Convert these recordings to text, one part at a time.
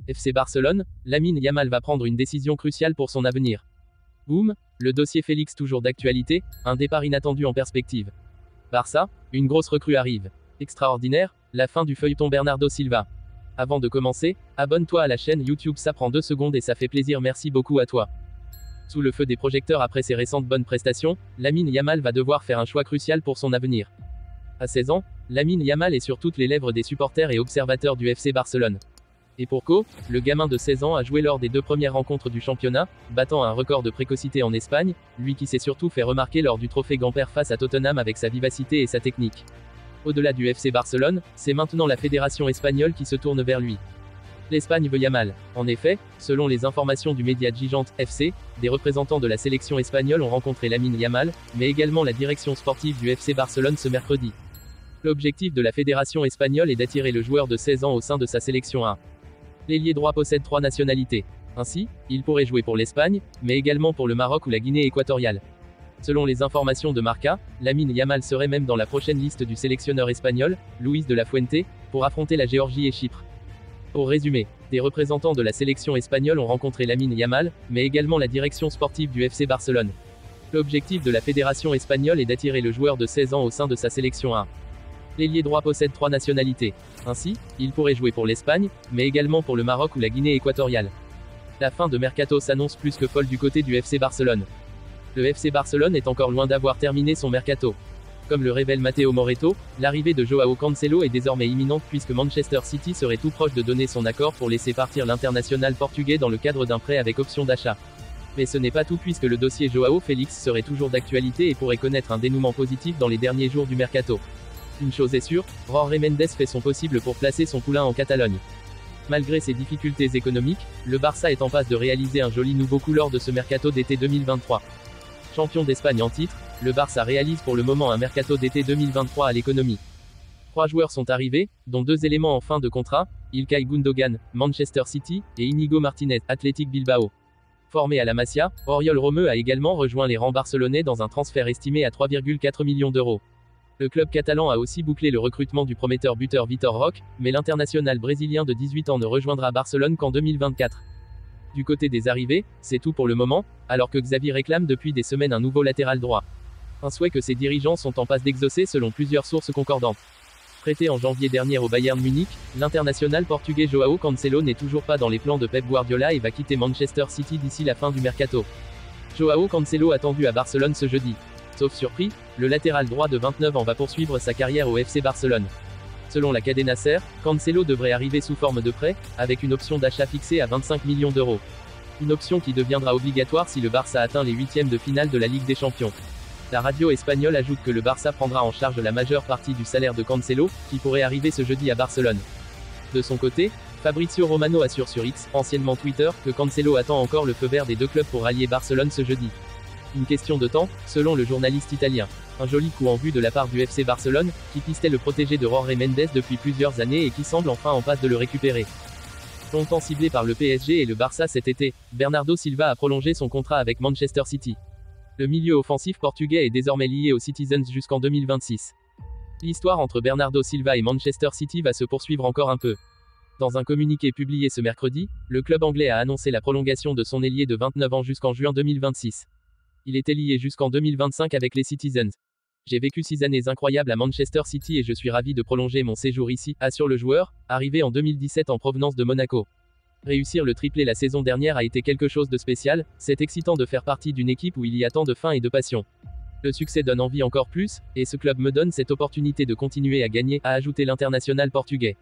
FC Barcelone, Lamine Yamal va prendre une décision cruciale pour son avenir. Boum, le dossier Félix toujours d'actualité, un départ inattendu en perspective. Barça, une grosse recrue arrive. Extraordinaire, la fin du feuilleton Bernardo Silva. Avant de commencer, abonne-toi à la chaîne YouTube, ça prend 2 secondes et ça fait plaisir, merci beaucoup à toi. Sous le feu des projecteurs après ses récentes bonnes prestations, Lamine Yamal va devoir faire un choix crucial pour son avenir. À 16 ans, Lamine Yamal est sur toutes les lèvres des supporters et observateurs du FC Barcelone. Et pour cause, le gamin de 16 ans a joué lors des 2 premières rencontres du championnat, battant un record de précocité en Espagne, lui qui s'est surtout fait remarquer lors du trophée Gamper face à Tottenham avec sa vivacité et sa technique. Au-delà du FC Barcelone, c'est maintenant la fédération espagnole qui se tourne vers lui. L'Espagne veut Yamal. En effet, selon les informations du média Gigante FC, des représentants de la sélection espagnole ont rencontré Lamine Yamal, mais également la direction sportive du FC Barcelone ce mercredi. L'objectif de la fédération espagnole est d'attirer le joueur de 16 ans au sein de sa sélection A. L'ailier droit possède 3 nationalités. Ainsi, il pourrait jouer pour l'Espagne, mais également pour le Maroc ou la Guinée équatoriale. Selon les informations de Marca, Lamine Yamal serait même dans la prochaine liste du sélectionneur espagnol, Luis de la Fuente, pour affronter la Géorgie et Chypre. Pour résumer, des représentants de la sélection espagnole ont rencontré Lamine Yamal, mais également la direction sportive du FC Barcelone. L'objectif de la fédération espagnole est d'attirer le joueur de 16 ans au sein de sa sélection A. L'ailier droit possède 3 nationalités. Ainsi, il pourrait jouer pour l'Espagne, mais également pour le Maroc ou la Guinée équatoriale. La fin de mercato s'annonce plus que folle du côté du FC Barcelone. Le FC Barcelone est encore loin d'avoir terminé son mercato. Comme le révèle Matteo Moretto, l'arrivée de Joao Cancelo est désormais imminente puisque Manchester City serait tout proche de donner son accord pour laisser partir l'international portugais dans le cadre d'un prêt avec option d'achat. Mais ce n'est pas tout puisque le dossier Joao Félix serait toujours d'actualité et pourrait connaître un dénouement positif dans les derniers jours du mercato. Une chose est sûre, Jorge Mendes fait son possible pour placer son poulain en Catalogne. Malgré ses difficultés économiques, le Barça est en passe de réaliser un joli nouveau coup lors de ce mercato d'été 2023. Champion d'Espagne en titre, le Barça réalise pour le moment un mercato d'été 2023 à l'économie. 3 joueurs sont arrivés, dont 2 éléments en fin de contrat, Ilkay Gundogan, Manchester City, et Inigo Martinez, Athletic Bilbao. Formé à la Masia, Oriol Romeu a également rejoint les rangs barcelonais dans un transfert estimé à 3,4 millions d'euros. Le club catalan a aussi bouclé le recrutement du prometteur buteur Vitor Roque, mais l'international brésilien de 18 ans ne rejoindra Barcelone qu'en 2024. Du côté des arrivées, c'est tout pour le moment, alors que Xavi réclame depuis des semaines un nouveau latéral droit. Un souhait que ses dirigeants sont en passe d'exaucer selon plusieurs sources concordantes. Prêté en janvier dernier au Bayern Munich, l'international portugais Joao Cancelo n'est toujours pas dans les plans de Pep Guardiola et va quitter Manchester City d'ici la fin du mercato. Joao Cancelo attendu à Barcelone ce jeudi. Sauf surpris, le latéral droit de 29 ans va poursuivre sa carrière au FC Barcelone. Selon la Cadena Ser, Cancelo devrait arriver sous forme de prêt, avec une option d'achat fixée à 25 millions d'euros. Une option qui deviendra obligatoire si le Barça atteint les 8e de finale de la Ligue des Champions. La radio espagnole ajoute que le Barça prendra en charge la majeure partie du salaire de Cancelo, qui pourrait arriver ce jeudi à Barcelone. De son côté, Fabrizio Romano assure sur X, anciennement Twitter, que Cancelo attend encore le feu vert des 2 clubs pour rallier Barcelone ce jeudi. Une question de temps, selon le journaliste italien. Un joli coup en vue de la part du FC Barcelone, qui pistait le protégé de Jorge Mendes depuis plusieurs années et qui semble enfin en passe de le récupérer. Longtemps ciblé par le PSG et le Barça cet été, Bernardo Silva a prolongé son contrat avec Manchester City. Le milieu offensif portugais est désormais lié aux Citizens jusqu'en 2026. L'histoire entre Bernardo Silva et Manchester City va se poursuivre encore un peu. Dans un communiqué publié ce mercredi, le club anglais a annoncé la prolongation de son ailier de 29 ans jusqu'en juin 2026. Il était lié jusqu'en 2025 avec les Citizens. J'ai vécu 6 années incroyables à Manchester City et je suis ravi de prolonger mon séjour ici, assure le joueur, arrivé en 2017 en provenance de Monaco. Réussir le triplé la saison dernière a été quelque chose de spécial, c'est excitant de faire partie d'une équipe où il y a tant de faim et de passion. Le succès donne envie encore plus, et ce club me donne cette opportunité de continuer à gagner, a ajouté l'international portugais.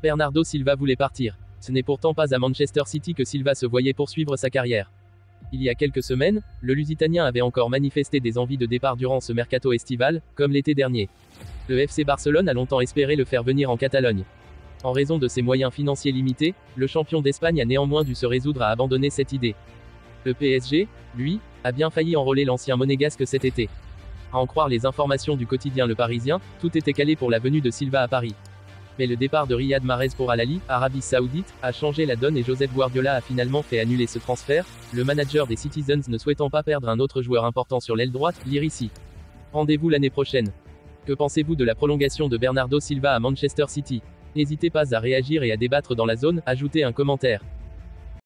Bernardo Silva voulait partir. Ce n'est pourtant pas à Manchester City que Silva se voyait poursuivre sa carrière. Il y a quelques semaines, le Lusitanien avait encore manifesté des envies de départ durant ce mercato estival, comme l'été dernier. Le FC Barcelone a longtemps espéré le faire venir en Catalogne. En raison de ses moyens financiers limités, le champion d'Espagne a néanmoins dû se résoudre à abandonner cette idée. Le PSG, lui, a bien failli enrôler l'ancien monégasque cet été. À en croire les informations du quotidien Le Parisien, tout était calé pour la venue de Silva à Paris. Mais le départ de Riyad Mahrez pour Al Ahly, Arabie Saoudite, a changé la donne et Josep Guardiola a finalement fait annuler ce transfert, le manager des Citizens ne souhaitant pas perdre un autre joueur important sur l'aile droite, l'Irisi. Rendez-vous l'année prochaine. Que pensez-vous de la prolongation de Bernardo Silva à Manchester City ? N'hésitez pas à réagir et à débattre dans la zone, ajoutez un commentaire.